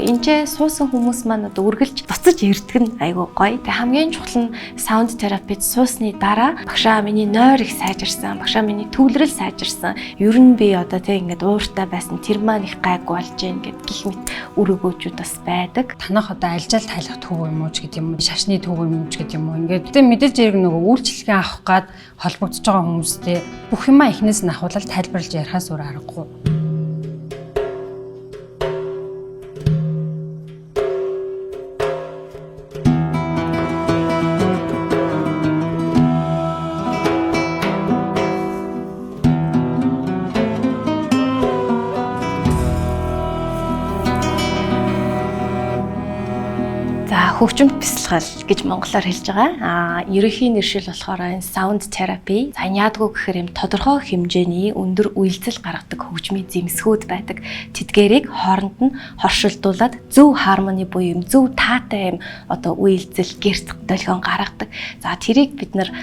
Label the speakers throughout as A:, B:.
A: Энд суусан хүмүүс маань одоо үргэлж буцаж ирдэг нь айгүй гоё. Тэгээ хамгийн чухал нь саунд терапид суусны дараа багшаа миний нойр их сайжирсан, багшаа миний төвлөрөл сайжирсан. Ер нь би одоо тэг ингээд ууртай байсан тэр маань их гайгүй болж гин гэд гих мэт өрөөгөөчүүд бас байдаг.
B: Танах одоо альжаал тайлах төв юм уу ч гэдэг юм уу, шашны төв юм уу ч гэдэг юм уу. Ингээд тэг мэдээж хэрэг нөгөө үйлчлэгээ авах гад холбогдож байгаа хүмүүстэй бүх юмаа эхнээс нь ахуулаад тайлбарлаж ярихаас өөр аргагүй.
A: Хөгжимд бясалгал гэж монголоор хэлж байгаа. Ерөнхий нэршил болохоор энэ sound therapy. За яадгүй гэхээр юм тодорхой хэмжээний өндөр үйлдэл гаргадаг хөгжмийн зэмсгүүд байдаг. Тэдгээрийг хооронд нь хоршилдуулаад зөв хармони буюу юм зөв таатай юм одоо үйлдэл гэрц долгион гаргадаг. За тэрийг бид нэр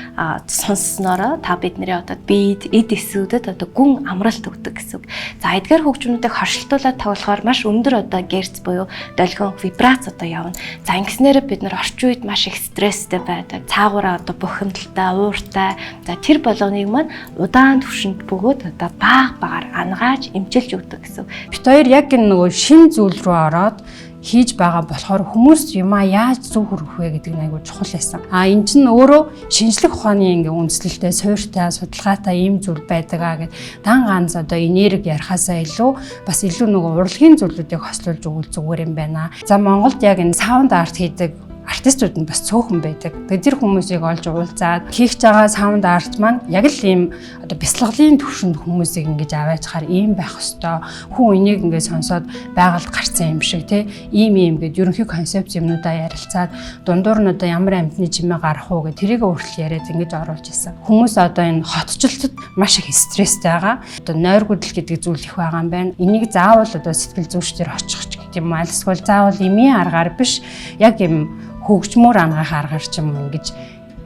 A: сонсснороо та бидний одоо биед эд эсүүдэд одоо гүн амралт өгдөг гэсэн үг. За эдгээр хөгжмүүдийг хоршилдуулаад тоглохоор маш өндөр одоо гэрц буюу долгион вибрац одоо явна. За ингэснээр бид нар орчин үед маш их стресстэй байдаг. Цаагаараа одоо бухимдалтай, ууртай. За тэр болгоныг маань удаан түвшинд бөгөөд одоо багаар ангааж эмчилж өгдөг гэсэн.
B: Бид хоёр яг энэ нөгөө шин зүйл рүү ороод хийж байгаа болохоор хүмүүс юмаа яаж зөв хөрөх вэ гэдэг нь айгүй чухал байсан. Энд чинь өөрөө шинжлэх ухааны ингээ үндэслэлтэй, суурьтай, судалгаатай ийм зүйл байдаг гэд дан ганц одоо энерги ярихаасаа илүү бас илүү нөгөө урлагийн зүйлүүдийг хослуулж өгвөл зүгээр юм байна. За Монголд яг энэ саунд арт хийдэг артистууд нь бас цөөхөн байдаг. Тэгээд тэр хүмүүсийг олж уулзаад хийх байгаа саунд арт маань яг л ийм одоо бясалгалын төвшөнд хүмүүсийг ингэж аваачаар ийм байх ёстой. Хүн энийг ингэж сонсоод байгальд гарцсан юм шиг тий. Ийм гэд ерөнхий концепц юмнуудаа ярилцаад дундуур нь одоо ямар амьтны чимээ гарах уу гэх тэрийг өөрчлөл яриад ингэж оруулж исэн. Хүмүүс одоо энэ хотчлолтод маш их стресстэй байгаа. Одоо нойр гүдэл гэдэг зүйл их байгаа юм байна. Энийг заавал одоо сэтгэл зүйчдэр очих ч гэдэг юм уу. Альсвал заавал эмийн аргаар биш яг юм хөгжмөр ангаах аргаар ч юм ингэж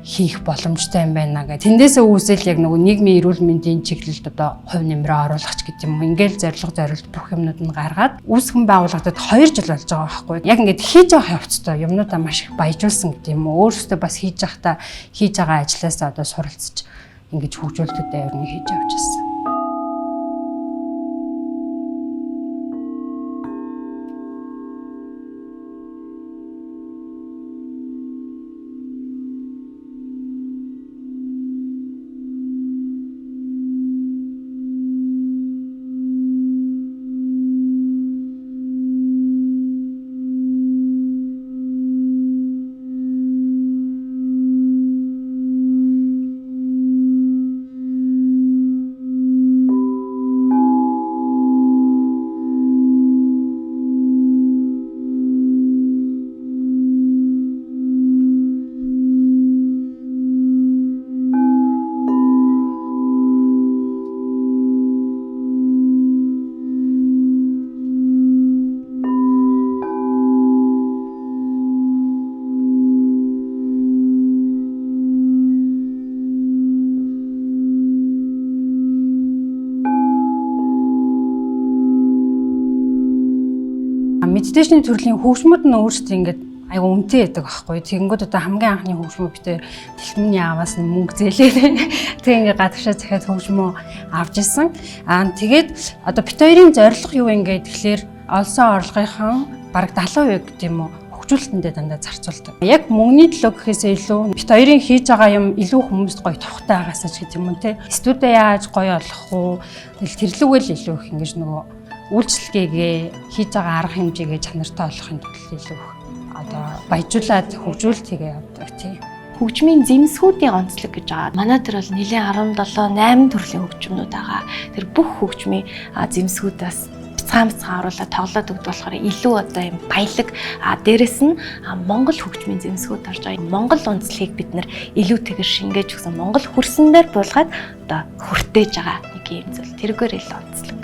B: хийх боломжтой юм байна гэх. Тэндээсээ үүсэл яг нөгөө нийгмийн эрүүл мэндийн чиглэлд одоо хувь нэмрээ оруулах ч гэдэг юм. Ингээл зорилт бүх юмнууд нь гаргаад үүсгэн байгууллагад 2 жил болж байгаа байхгүй. Яг ингээд хийж байгаа явцтай юмнуудаа маш их баяжуулсан гэдэг юм. Өөрөөсөө бас хийж байхдаа хийж байгаа ажлаасаа одоо суралцж ингэж хөгжүүлэлтүүдээ ер нь хийж явж байсан. Медитейшны төрлийн хөгжмөд нь өөрсдөө ингээд аюу үнэтэй байдаг байхгүй. Тэгэнгүүт одоо хамгийн анхны хөгжмөө битээ дэлхмний аваас нь мөнгө зээлээ. Тэг ингээд гадагшаа захиад хөгжмөө авч исэн. Тэгээд одоо бит хоёрын зорилго юу вэ тэгэхээр олсон орлогынхан бараг 70% гэдэг юм уу хөгжүүлэлтэндээ дандаа зарцуулдаг. Яг мөнгөний төлөө гэхээсээ илүү бит хоёрын хийж байгаа юм илүү хүмүүст гоё тухтай байгаасаа ч гэдэг юм уу те. Студид яаж гоё болох уу? Тэрлүүгээл илүү их ингэж нөгөө үйлчлэгээгээ хийж байгаа арга хэмжээгээ чанартай болгохын тулд илүү одоо баяжуулаад хөгжүүлэлтийгээ явдаг тийм.
A: Хөгжмийн зэмсгүүдийн онцлог гэж байгаа. Манай дээр бол нэлээд 17-8 төрлийн хөгжмнүүд байгаа. Тэр бүх хөгжмийн зэмсгүүдээс бяцхан харуулаад тоглоод өгдөг болохоор илүү одоо юм баялаг дээрэс нь Монгол хөгжмийн зэмсгүүд орж байгаа. Монгол онцлогийг бид нэр илүүтэйгээр шингээж өгсөн. Монгол хөрсөн дээр буулгаад одоо хүртээж байгаа нэг юм зүйл. Тэргээр илүү онцлог.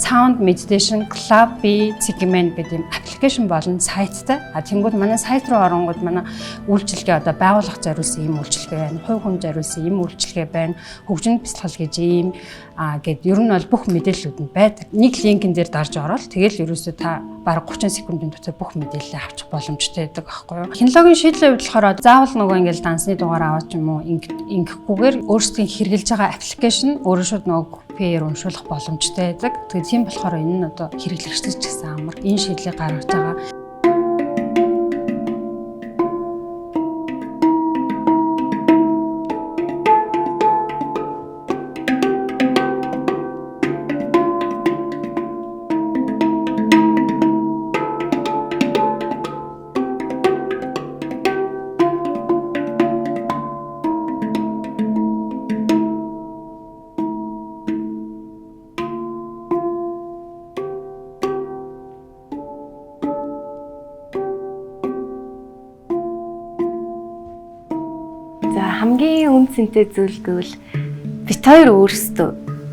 B: Sound Meditation Club segment гэдэг юм аппликейшн болон сайттай. Тэнгүүд манай сайт руу оронгууд манай үйлчилгээ одоо байгууллага зориулсан ийм үйлчилгээ байна. Хувь хүн зориулсан ийм үйлчилгээ байна. Хөгжмийн бясалгал гэж ийм гэд ер нь бол бүх мэдээллүүд нь байдаг. Нэг линкэн дээр дарж ороод тэгэл ерөөсөө та бараг 30 секундын дотор бүх мэдээлэлээ авчих боломжтой байдаг байхгүй юу. Технологийн шийдлээ бодлохоор заавал нөгөө ингээл дансны дугаар аваад юм уу ингэхгүйгээр өөрсдийн хэрэгжилж байгаа аппликейшн өөрөө шууд нөгөө копиэр уншуулах боломжтой байдаг. Тэгээд тийм болохоор энэ нь одоо хэрэглэгчдээс ч гэсэн амар энэ шийдлийг гаргаж байгаа.
A: За хамгийн үнцэнтэй зүйл гэвэл бит хоёр өөрсдөө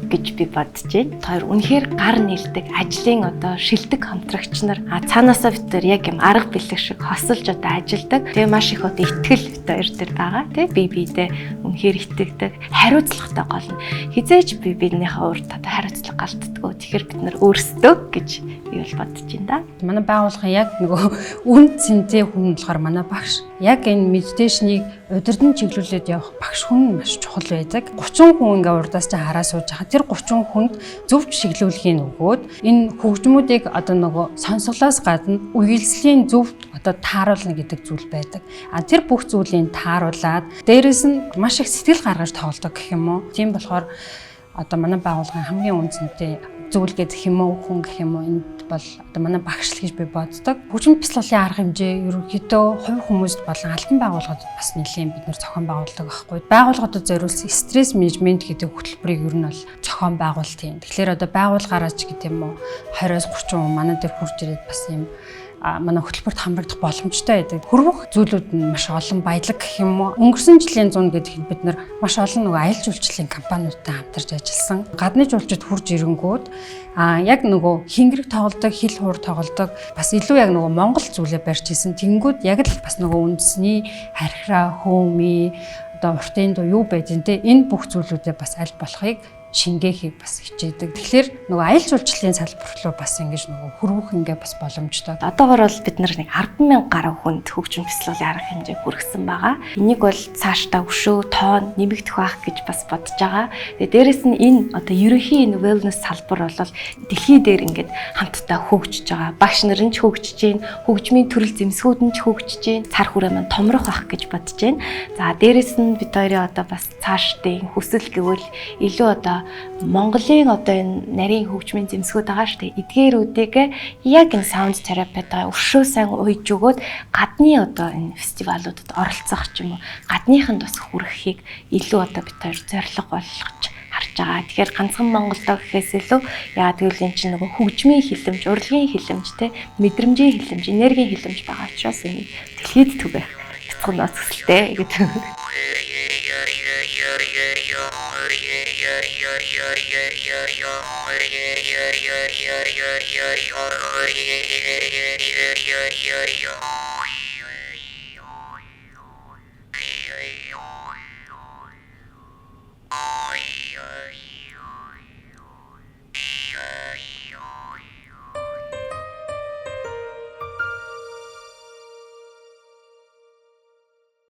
A: гэж би бодож байна. Хоёр үнэхээр гар нийлдэг, ажлын одоо шилдэг хамтрагч нар цаанаасаа бит хоёр яг юм арга бэлэг шиг хосолж одоо ажилдаг. Тэгээ маш их одоо итгэл бит хоёр дээр байгаа тий. Би биедээ үнэхээр итгэдэг, хариуцлагатай гол нь. Хизээч би биднийхээ урд одоо хариуцлага галтдаггүй. Тэгэхээр бид нар өөрсдөө гэж би бол бодож байна да. Манай
B: байгууллагын яг нөгөө үн цэнтэй хүн болохоор манай багш. Яг энэ медитейшнийг удирдан чиглүүлээд явах багш хүн маш чухал байдаг. 30 хүн ингээ урдаас чи хараа сууж байгаа. Тэр 30 хүнд зөв чиглүүлэхийн өгөөд энэ хөгжмүүдийг одоо нөгөө сонсголоос гадна үеэлслийн зөв одоо тааруулна гэдэг зүйл байдаг. Тэр бүх зүйлийг тааруулаад дээрэс нь маш их сэтгэл гаргаж тоглодог гэх юм уу. Тийм болохоор одоо манай байгууллагын хамгийн үнцэнтэй зүйл гэх юм уу, хүн гэх юм уу, энд бол одоо манай багш л гэж би боддог. Хөгжмийн бясалгалын арга хэмжээ ерөнхийдөө хувь хүмүүст болон албан байгууллагуудад бас нэлээд бид нэр зохион байгуулдаг байхгүй. Байгууллагуудад зориулсан стресс менежмент гэдэг хөтөлбөрийг ер нь бол зохион байгуулт юм. Тэгэхээр одоо байгууллагаараа ч гэдэг юм уу 20-30 хүн манай дээр хурж ирээд бас юм манай хөтөлбөрт хамрагдах боломжтой байдаг. Хөрвөх зүйлүүд нь маш олон баялаг гэх юм уу. Өнгөрсөн жилийн 100 гэдэг бид нар маш олон нөгөө аялал жуулчлалын компаниудтай хамтарч ажилласан. Гадны жуулчид хурж ирэнгүүд яг нөгөө хингэрэг тоглодог, хил хуур тоглодог бас илүү яг нөгөө монгол зүйлээ барьж исэн. Тэнгүүд яг л бас нөгөө үндэсний хархираа, хөөми одоо уртын дуу юу байж энэ энэ бүх зүйлүүдээ бас аль болохыг шингээхийг бас хичээдэг. Тэгэхээр нөгөө аялал жуулчлалын салбар руу бас ингэж нөгөө хөрвөх ингээ бас боломжтой.
A: Одоогор бол бид нар нэг 10,000 гаруй хүнд хөгжим бясалгалын арга хэмжээ хүргэсэн байгаа. Энийг бол цаашдаа өшөө, тоон нэмэгдэх байх гэж бас бодож байгаа. Тэгээ дээрэс нь энэ одоо ерөнхий энэ wellness салбар бол дэлхий дээр ингээд хамтдаа хөгжиж байгаа. Багш нар нь ч хөгжиж байна, хөгжмийн төрөл зэмсгүүд нь ч хөгжиж байна. Цар хүрээ маань томрох байх гэж бодож байна. За дээрэс нь бид хоёрын одоо бас цаашдын хүсэл гэвэл илүү одоо Монголын одоо энэ нарийн хөгжмийн зэмсгүүд байгаа шүү дээ. Эдгээрүүдийг яг энэ саунд терапиудаа өршөө сайн уйж өгөөд гадны одоо энэ фестивалуудад оролцох ч юм уу гадныханд бас хүрэхийг илүү одоо бид хоёр зорилго болгож харж байгаа. Тэгэхээр ганцхан Монголдоо гэхээс илүү яа тэгвэл эн чинь нөгөө хөгжмийн хилэмж, урлагийн хилэмж, мэдрэмжийн хилэмж, энергийн хилэмж байгаа учраас энэ дэлхийд түгэх бяцхан ноц төсөлтэй гэдэг.